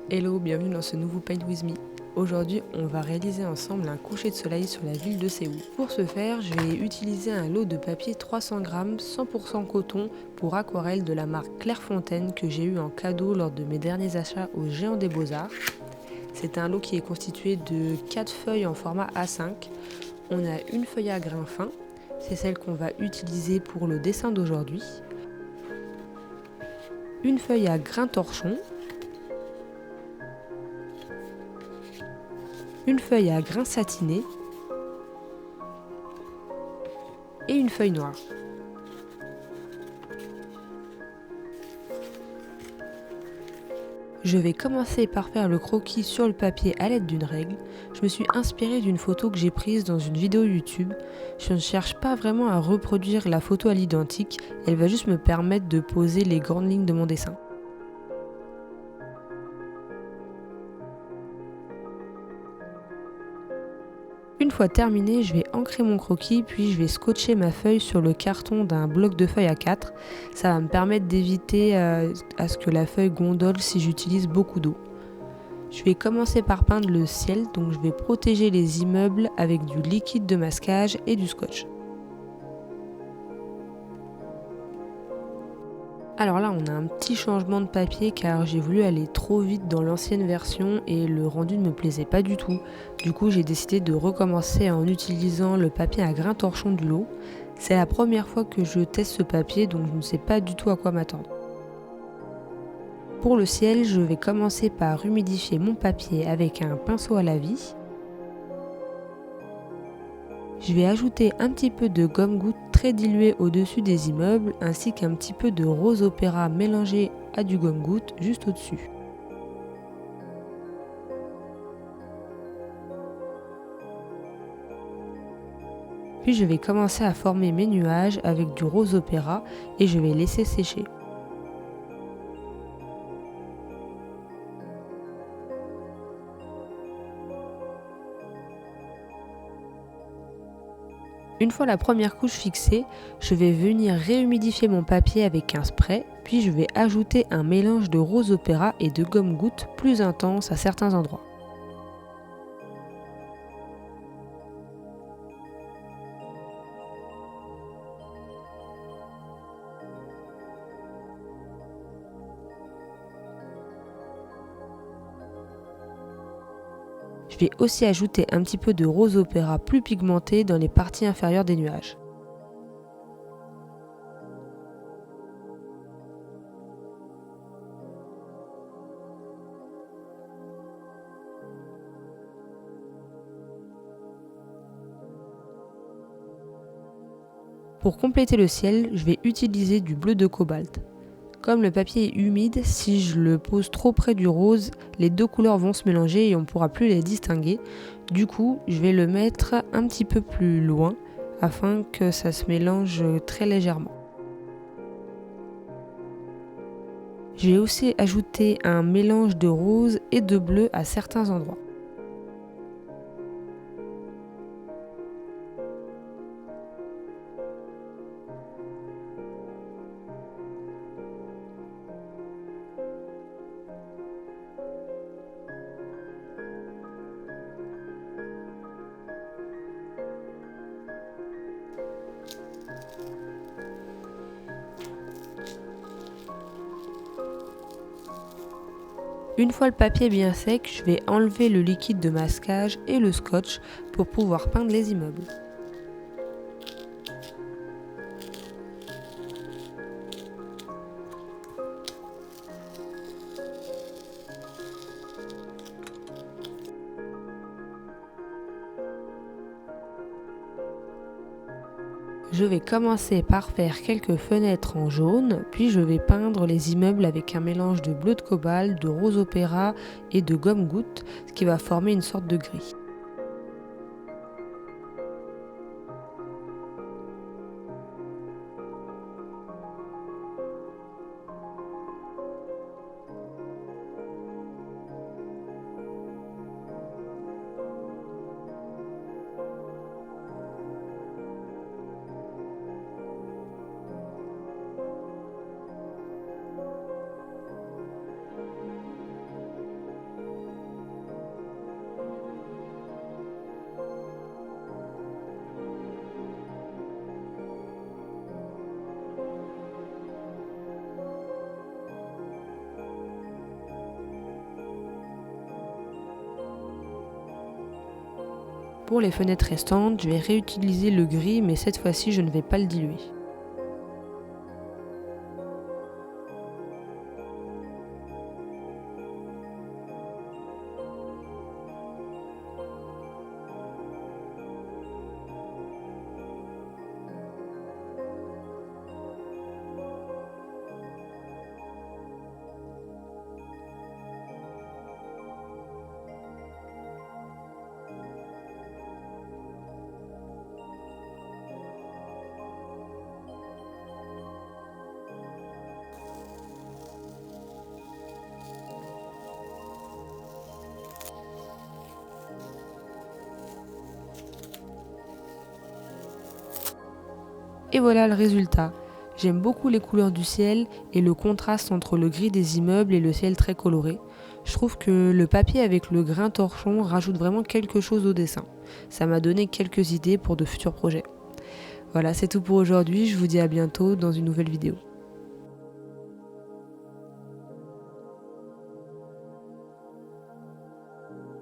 Hello, bienvenue dans ce nouveau Paint With Me. Aujourd'hui, on va réaliser ensemble un coucher de soleil sur la ville de Séoul. Pour ce faire, je vais utiliser un lot de papier 300 g 100% coton pour aquarelle de la marque Clairefontaine que j'ai eu en cadeau lors de mes derniers achats au Géant des Beaux-Arts. C'est un lot qui est constitué de 4 feuilles en format A5. On a une feuille à grain fin, c'est celle qu'on va utiliser pour le dessin d'aujourd'hui. Une feuille à grain torchon, une feuille à grain satiné et une feuille noire. Je vais commencer par faire le croquis sur le papier à l'aide d'une règle. Je me suis inspirée d'une photo que j'ai prise dans une vidéo YouTube. Je ne cherche pas vraiment à reproduire la photo à l'identique, elle va juste me permettre de poser les grandes lignes de mon dessin. Une fois terminé, je vais ancrer mon croquis, puis je vais scotcher ma feuille sur le carton d'un bloc de feuilles A4. Ça va me permettre d'éviter à ce que la feuille gondole si j'utilise beaucoup d'eau. Je vais commencer par peindre le ciel, donc je vais protéger les immeubles avec du liquide de masquage et du scotch. Alors là, on a un petit changement de papier car j'ai voulu aller trop vite dans l'ancienne version et le rendu ne me plaisait pas du tout. Du coup, j'ai décidé de recommencer en utilisant le papier à grain torchon du lot. C'est la première fois que je teste ce papier, donc je ne sais pas du tout à quoi m'attendre. Pour le ciel, je vais commencer par humidifier mon papier avec un pinceau à la vie. Je vais ajouter un petit peu de gomme-goutte très diluée au-dessus des immeubles ainsi qu'un petit peu de rose opéra mélangé à du gomme-goutte juste au-dessus. Puis je vais commencer à former mes nuages avec du rose opéra et je vais laisser sécher. Une fois la première couche fixée, je vais venir réhumidifier mon papier avec un spray, puis je vais ajouter un mélange de rose opéra et de gomme-goutte plus intense à certains endroits. Je vais aussi ajouter un petit peu de rose opéra plus pigmenté dans les parties inférieures des nuages. Pour compléter le ciel, je vais utiliser du bleu de cobalt. Comme le papier est humide, si je le pose trop près du rose, les deux couleurs vont se mélanger et on ne pourra plus les distinguer. Du coup, je vais le mettre un petit peu plus loin afin que ça se mélange très légèrement. Je vais aussi ajouter un mélange de rose et de bleu à certains endroits. Une fois le papier bien sec, je vais enlever le liquide de masquage et le scotch pour pouvoir peindre les immeubles. Je vais commencer par faire quelques fenêtres en jaune, puis je vais peindre les immeubles avec un mélange de bleu de cobalt, de rose opéra et de gomme-goutte, ce qui va former une sorte de gris. Pour les fenêtres restantes, je vais réutiliser le gris, mais cette fois-ci je ne vais pas le diluer. Et voilà le résultat. J'aime beaucoup les couleurs du ciel et le contraste entre le gris des immeubles et le ciel très coloré. Je trouve que le papier avec le grain torchon rajoute vraiment quelque chose au dessin. Ça m'a donné quelques idées pour de futurs projets. Voilà, c'est tout pour aujourd'hui. Je vous dis à bientôt dans une nouvelle vidéo.